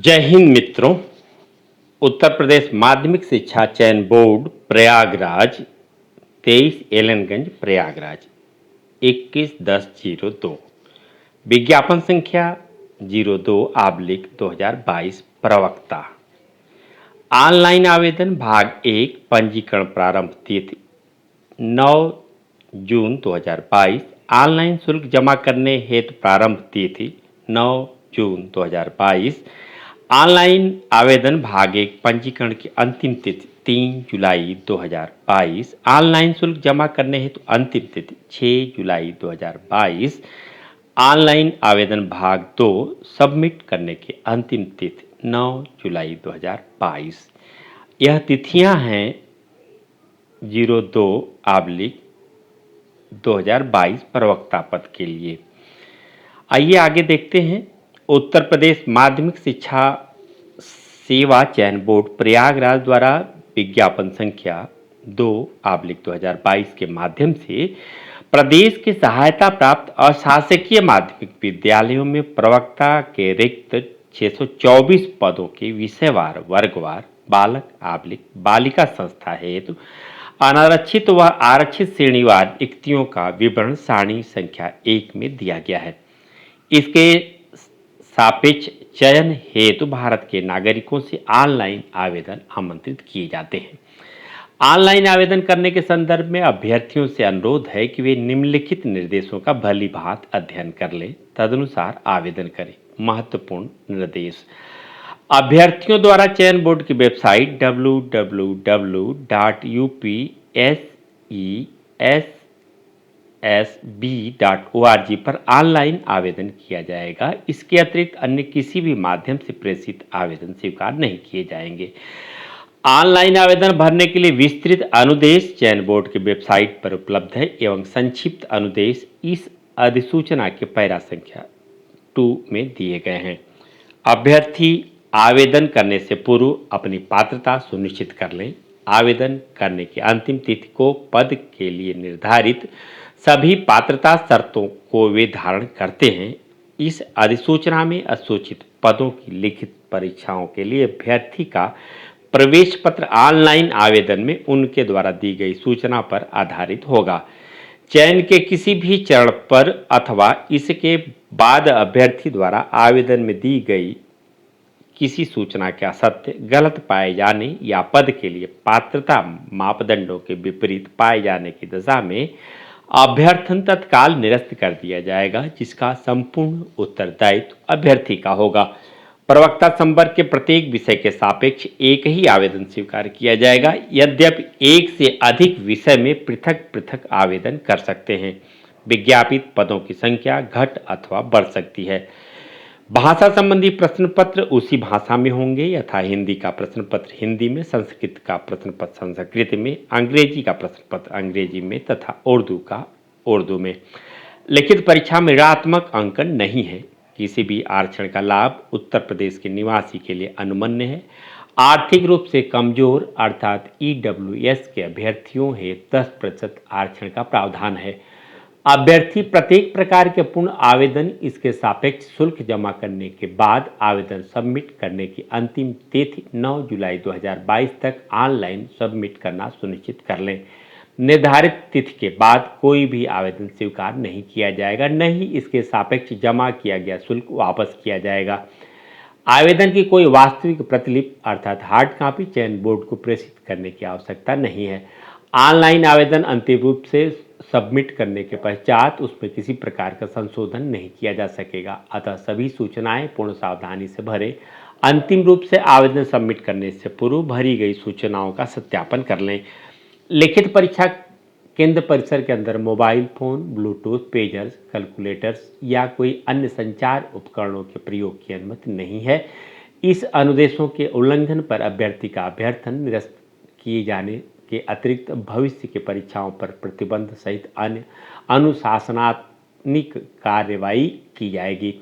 जय हिंद मित्रों। उत्तर प्रदेश माध्यमिक शिक्षा चयन बोर्ड प्रयागराज 23 एलनगंज प्रयागराज 21/10/02 विज्ञापन संख्या 02/2022 प्रवक्ता। ऑनलाइन आवेदन भाग 1 पंजीकरण प्रारंभ तिथि 9 जून 2022। ऑनलाइन शुल्क जमा करने हेतु प्रारंभ तिथि 9 जून 2022। ऑनलाइन आवेदन भाग 1 पंजीकरण की अंतिम तिथि 3 जुलाई 2022। ऑनलाइन शुल्क जमा करने हेतु अंतिम तिथि 6 जुलाई 2022। ऑनलाइन आवेदन भाग 2 सबमिट करने की अंतिम तिथि 9 जुलाई 2022। यह तिथियां हैं 02/2022 प्रवक्ता पद के लिए। आइए आगे देखते हैं। उत्तर प्रदेश माध्यमिक शिक्षा सेवा चयन बोर्ड प्रयागराज द्वारा विज्ञापन संख्या 2/2022 के माध्यम से प्रदेश की सहायता प्राप्त अशासकीय माध्यमिक विद्यालयों में प्रवक्ता के रिक्त 624 पदों के विषयवार वर्गवार बालक बालिका संस्था हेतु अनारक्षित व आरक्षित श्रेणीवार रिक्तियों का विवरण सारणी संख्या 1 में दिया गया है। इसके सापेक्ष चयन हेतु भारत के नागरिकों से ऑनलाइन आवेदन आमंत्रित किए जाते हैं। ऑनलाइन आवेदन करने के संदर्भ में अभ्यर्थियों से अनुरोध है कि वे निम्नलिखित निर्देशों का भलीभांति अध्ययन कर लें, तदनुसार आवेदन करें। महत्वपूर्ण निर्देश। अभ्यर्थियों द्वारा चयन बोर्ड की वेबसाइट www.upsesb.org पर ऑनलाइन आवेदन किया जाएगा। इसके अतिरिक्त अन्य किसी भी माध्यम से प्रेषित आवेदन स्वीकार नहीं किए जाएंगे। ऑनलाइन आवेदन भरने के लिए विस्तृत अनुदेश चयन बोर्ड की वेबसाइट पर उपलब्ध है एवं संक्षिप्त अनुदेश इस अधिसूचना के पैरा संख्या 2 में दिए गए हैं। अभ्यर्थी आवेदन करने से पूर्व अपनी पात्रता सुनिश्चित कर लें। आवेदन करने की अंतिम तिथि को पद के लिए निर्धारित सभी पात्रता शर्तों को वे धारण करते हैं। इस अधिसूचना में असूचित पदों की लिखित परीक्षाओं के लिए अभ्यर्थी का प्रवेश पत्र ऑनलाइन आवेदन में उनके द्वारा दी गई सूचना पर आधारित होगा। चयन के किसी भी चरण पर अथवा इसके बाद अभ्यर्थी द्वारा आवेदन में दी गई किसी सूचना के असत्य, गलत पाए जाने या पद के लिए पात्रता मापदंडों के विपरीत पाए जाने की दशा में अभ्यर्थन तत्काल निरस्त कर दिया जाएगा, जिसका संपूर्ण उत्तरदायित्व अभ्यर्थी का होगा। प्रवक्ता संवर्ग के प्रत्येक विषय के सापेक्ष एक ही आवेदन स्वीकार किया जाएगा। यद्यपि एक से अधिक विषय में पृथक पृथक आवेदन कर सकते हैं। विज्ञापित पदों की संख्या घट अथवा बढ़ सकती है। भाषा संबंधी प्रश्न पत्र उसी भाषा में होंगे, यथा हिंदी का प्रश्न पत्र हिंदी में, संस्कृत का प्रश्न पत्र संस्कृत में, अंग्रेजी का प्रश्न पत्र अंग्रेजी में तथा उर्दू का उर्दू में। लिखित परीक्षा में ऋणात्मक अंकन नहीं है। किसी भी आरक्षण का लाभ उत्तर प्रदेश के निवासी के लिए अनुमन्य है। आर्थिक रूप से कमजोर अर्थात ईडब्ल्यूएस के अभ्यर्थियों हेतु 10% आरक्षण का प्रावधान है। अभ्यर्थी प्रत्येक प्रकार के पूर्ण आवेदन इसके सापेक्ष शुल्क जमा करने के बाद आवेदन सबमिट करने की अंतिम तिथि 9 जुलाई 2022 तक ऑनलाइन सबमिट करना सुनिश्चित कर लें। निर्धारित तिथि के बाद कोई भी आवेदन स्वीकार नहीं किया जाएगा, न ही इसके सापेक्ष जमा किया गया शुल्क वापस किया जाएगा। आवेदन की कोई वास्तविक प्रतिलिपि अर्थात हार्ड कॉपी चयन बोर्ड को प्रेषित करने की आवश्यकता नहीं है। ऑनलाइन आवेदन अंतिम रूप से सबमिट करने के पश्चात उसमें किसी प्रकार का संशोधन नहीं किया जा सकेगा। अतः सभी सूचनाएं पूर्ण सावधानी से भरें। अंतिम रूप से आवेदन सबमिट करने से पूर्व भरी गई सूचनाओं का सत्यापन कर लें। लिखित परीक्षा केंद्र परिसर के अंदर mobile phone, Bluetooth, pagers, calculators या कोई अन्य संचार उपकरणों के प्रयोग की अनुमति नहीं है। इस अनुदेशों के उल्लंघन पर अभ्यर्थी का अभ्यर्थन निरस्त किए जाने के अतिरिक्त भविष्य की परीक्षाओं पर प्रतिबंध सहित अन्य अनुशासनात्मक कार्यवाही की जाएगी।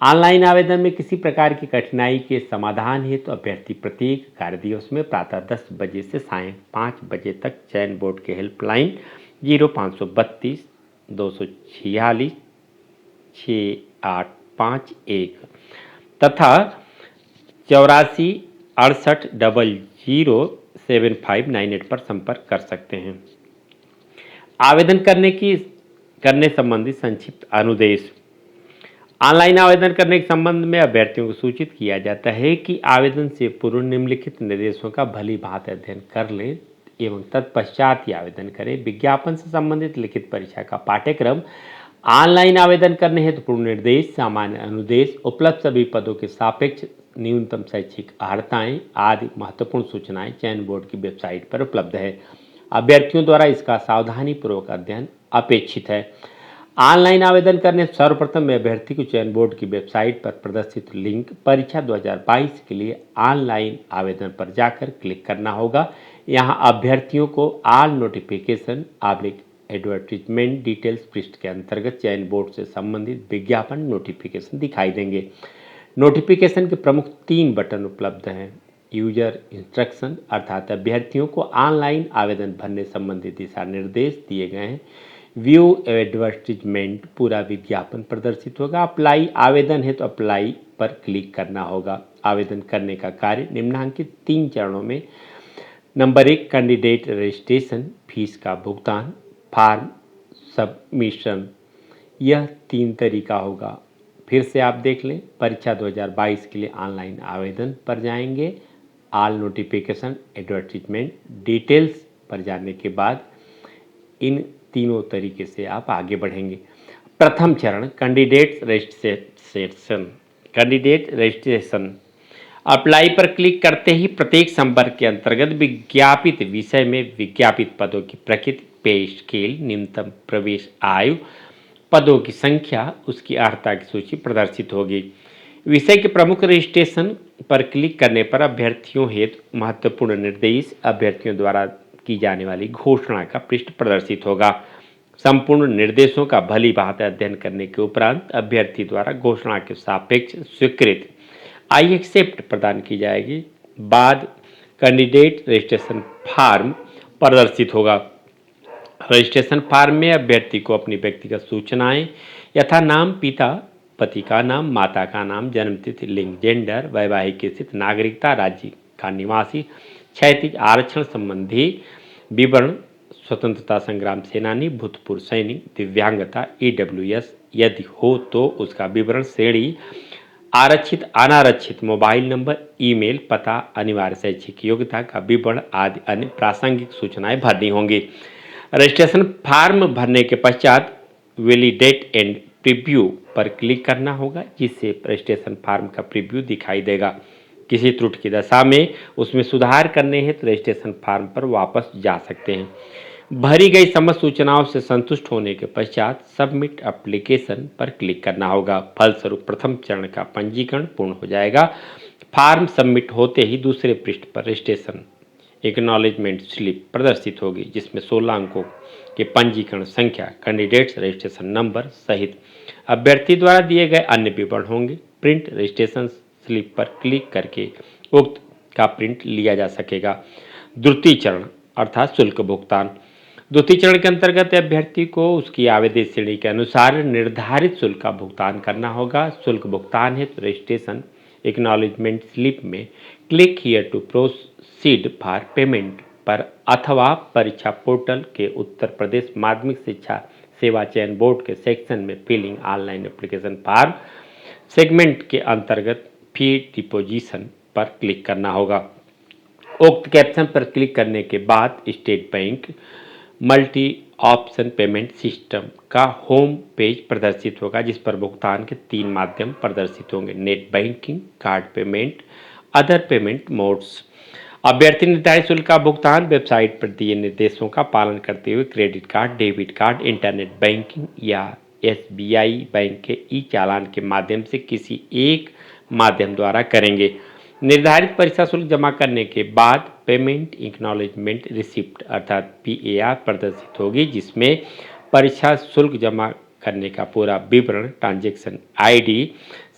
ऑनलाइन आवेदन में किसी प्रकार की कठिनाई के समाधान हेतु अभ्यर्थी प्रत्येक कार्य दिवस में प्रातः 10 बजे से सायं 5 बजे तक चयन बोर्ड के हेल्पलाइन 0532 246 6851 तथा 84 68 00 7598 पर संपर्क कर सकते हैं। आवेदन करने संबंधी संक्षिप्त अनुदेश। ऑनलाइन आवेदन करने के संबंध में अभ्यर्थियों को सूचित किया जाता है कि आवेदन से पूर्व निम्नलिखित निर्देशों का भली भांति अध्ययन कर लें एवं तत्पश्चात ही आवेदन करें। विज्ञापन से संबंधित लिखित परीक्षा का पाठ्यक्रम, ऑनलाइन आवेदन करने हेतु पूर्ण निर्देश, सामान्य अनुदेश, उपलब्ध सभी पदों के सापेक्ष न्यूनतम शैक्षिक अर्हताएं आदि महत्वपूर्ण सूचनाएं चयन बोर्ड की वेबसाइट पर उपलब्ध है। अभ्यर्थियों द्वारा इसका सावधानीपूर्वक अध्ययन अपेक्षित है। ऑनलाइन आवेदन करने सर्वप्रथम अभ्यर्थी को चयन बोर्ड की वेबसाइट पर प्रदर्शित लिंक परीक्षा 2022 के लिए ऑनलाइन आवेदन पर जाकर क्लिक करना होगा। यहां अभ्यर्थियों को ऑल नोटिफिकेशन एडवर्टीजमेंट डिटेल्स पृष्ठ के अंतर्गत चयन बोर्ड से संबंधित विज्ञापन नोटिफिकेशन दिखाई देंगे। नोटिफिकेशन के प्रमुख 3 बटन उपलब्ध हैं। यूजर इंस्ट्रक्शन अर्थात अभ्यर्थियों को ऑनलाइन आवेदन भरने संबंधी दिशा निर्देश दिए गए हैं। व्यू एडवर्टीजमेंट पूरा विज्ञापन प्रदर्शित होगा। अप्लाई आवेदन है तो अप्लाई पर क्लिक करना होगा। आवेदन करने का कार्य निम्नलिखित 3 चरणों में। नंबर 1, कैंडिडेट रजिस्ट्रेशन, फीस का भुगतान, फॉर्म सबमिशन। यह 3 तरीका होगा। फिर से आप देख लें, परीक्षा 2022 के लिए ऑनलाइन आवेदन पर जाएंगे, ऑल नोटिफिकेशन एडवर्टीजमेंट डिटेल्स पर जाने के बाद इन तीनों तरीके से आप आगे बढ़ेंगे। प्रथम चरण कैंडिडेट रजिस्ट्रेशन। अप्लाई पर क्लिक करते ही प्रत्येक संपर्क के अंतर्गत विज्ञापित विषय में विज्ञापित पदों की प्रकृति, पे स्केल, न्यूनतम प्रवेश आयु, पदों की संख्या, उसकी अर्हता की सूची प्रदर्शित होगी। विषय के प्रमुख रजिस्ट्रेशन पर क्लिक करने पर अभ्यर्थियों हेतु महत्वपूर्ण निर्देश, अभ्यर्थियों द्वारा की जाने वाली घोषणा का पृष्ठ प्रदर्शित होगा। संपूर्ण निर्देशों का भली भांति अध्ययन करने के उपरांत अभ्यर्थी द्वारा घोषणा के सापेक्ष स्वीकृत आई एक्सेप्ट प्रदान की जाएगी। बाद कैंडिडेट रजिस्ट्रेशन फॉर्म प्रदर्शित होगा। रजिस्ट्रेशन फॉर्म में अभ्यर्थी को अपनी व्यक्तिगत सूचनाएं यथा नाम, पिता पति का नाम, माता का नाम, जन्मतिथि, लिंग, जेंडर, वैवाहिक स्थिति, नागरिकता, राज्य का निवासी, क्षैतिज आरक्षण संबंधी विवरण, स्वतंत्रता संग्राम सेनानी, भूतपूर्व सैनिक, दिव्यांगता, ईडब्ल्यूएस यदि हो तो उसका विवरण, श्रेणी, आरक्षित अनारक्षित, मोबाइल नंबर, ईमेल पता, अनिवार्य शैक्षिक योग्यता का विवरण आदि अन्य प्रासंगिक सूचनाएं भरनी होंगी। रजिस्ट्रेशन फॉर्म भरने के पश्चात वैलिडेट एंड प्रीव्यू पर क्लिक करना होगा, जिससे रजिस्ट्रेशन फॉर्म का प्रीव्यू दिखाई देगा। किसी त्रुटि की दशा में उसमें सुधार करने हेतु रजिस्ट्रेशन फॉर्म पर वापस जा सकते हैं। भरी गई समस्त सूचनाओं से संतुष्ट होने के पश्चात सबमिट एप्लीकेशन पर क्लिक करना होगा। फलस्वरूप प्रथम चरण का पंजीकरण पूर्ण हो जाएगा। फॉर्म सबमिट होते ही दूसरे पृष्ठ पर रजिस्ट्रेशन एक्नॉलेजमेंट स्लिप प्रदर्शित होगी, जिसमें 16 अंकों के पंजीकरण संख्या, कैंडिडेट्स रजिस्ट्रेशन नंबर सहित अभ्यर्थी द्वारा दिए गए अन्य विवरण होंगे। प्रिंट रजिस्ट्रेशन स्लिप पर क्लिक करके उक्त का प्रिंट लिया जा सकेगा। द्वितीय चरण अर्थात शुल्क भुगतान। द्वितीय चरण के अंतर्गत अभ्यर्थी को उसकी आवेदन श्रेणी के अनुसार निर्धारित शुल्क का भुगतान करना होगा। शुल्क भुगतान हेतु रजिस्ट्रेशन एक्नॉलेजमेंट स्लिप में click here to proceed for payment पर अथवा परीक्षा पोर्टल के उत्तर प्रदेश माध्यमिक शिक्षा सेवा चयन बोर्ड के सेक्शन में filling online application form segment के अंतर्गत फी डिपोजिशन पर क्लिक करना होगा। उक्त कैप्शन पर क्लिक करने के बाद state bank multi option payment system का होम पेज प्रदर्शित होगा, जिस पर भुगतान के 3 माध्यम प्रदर्शित होंगे: net banking, card payment, other payment modes. अभ्यर्थी निर्धारित शुल्क का भुगतान वेबसाइट पर दिए निर्देशों का पालन करते हुए credit card, debit card, internet banking या एसबीआई बैंक के ई चालान के माध्यम से किसी एक माध्यम द्वारा करेंगे। निर्धारित परीक्षा शुल्क जमा करने के बाद पेमेंट एक्नॉलेजमेंट रिसिप्ट अर्थात पीएआर प्रदर्शित होगी, जिसमें परीक्षा शुल्क जमा करने का पूरा विवरण ट्रांजैक्शन आईडी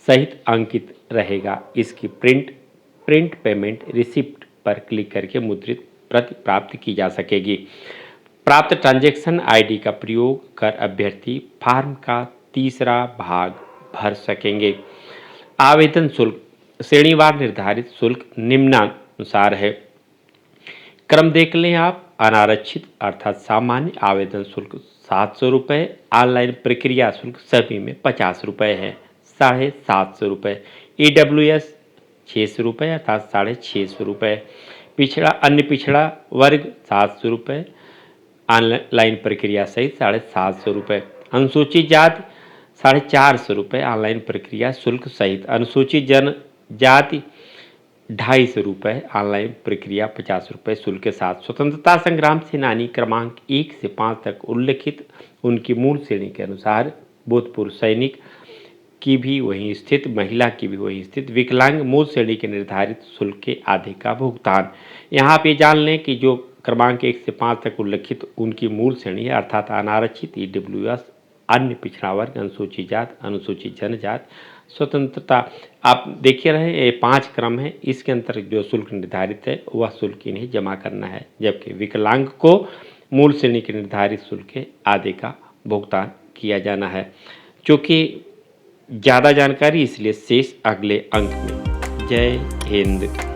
सहित अंकित रहेगा। इसकी प्रिंट पेमेंट रिसिप्ट पर क्लिक करके मुद्रित प्रति प्राप्त की जा सकेगी। प्राप्त ट्रांजैक्शन आईडी का प्रयोग कर अभ्यर्थी फॉर्म का तीसरा भाग भर सकेंगे। आवेदन शुल्क श्रेणीवार निर्धारित शुल्क निम्नानुसार है। क्रम देख लें आप। अनारक्षित अर्थात सामान्य आवेदन शुल्क 700 रुपये, ऑनलाइन प्रक्रिया शुल्क सभी में 50 रुपये है, 750 रुपये। EWS 600 रुपये अर्थात 650 रुपये। पिछड़ा अन्य पिछड़ा वर्ग 700 रुपये, ऑनलाइन प्रक्रिया सहित 750 रुपये। अनुसूचित जाति 450 रुपये, ऑनलाइन प्रक्रिया शुल्क सहित। अनुसूचित जनजाति 250 रुपये, ऑनलाइन प्रक्रिया 50 रुपये शुल्क के साथ। स्वतंत्रता संग्राम सेनानी क्रमांक 1 से 5 तक उल्लिखित उनकी मूल श्रेणी के अनुसार भूतपूर्व सैनिक की भी वहीं स्थित, महिला की भी वहीं स्थित, विकलांग मूल श्रेणी के निर्धारित शुल्क के आधे का भुगतान। यहाँ आप ये जान लें कि जो क्रमांक 1 से 5 तक उल्लिखित उनकी मूल श्रेणी है अर्थात अनारक्षित, EWS, अन्य पिछड़ा वर्ग, अनुसूचित जात, अनुसूचित जनजात, स्वतंत्रता। आप देखिए रहे ये 5 क्रम है, इसके अंतर्गत जो शुल्क निर्धारित है वह शुल्क इन्हें जमा करना है, जबकि विकलांग को मूल श्रेणी के निर्धारित शुल्क के आधे का भुगतान किया जाना है। चूँकि ज़्यादा जानकारी इसलिए शेष अगले अंक में। जय हिंद।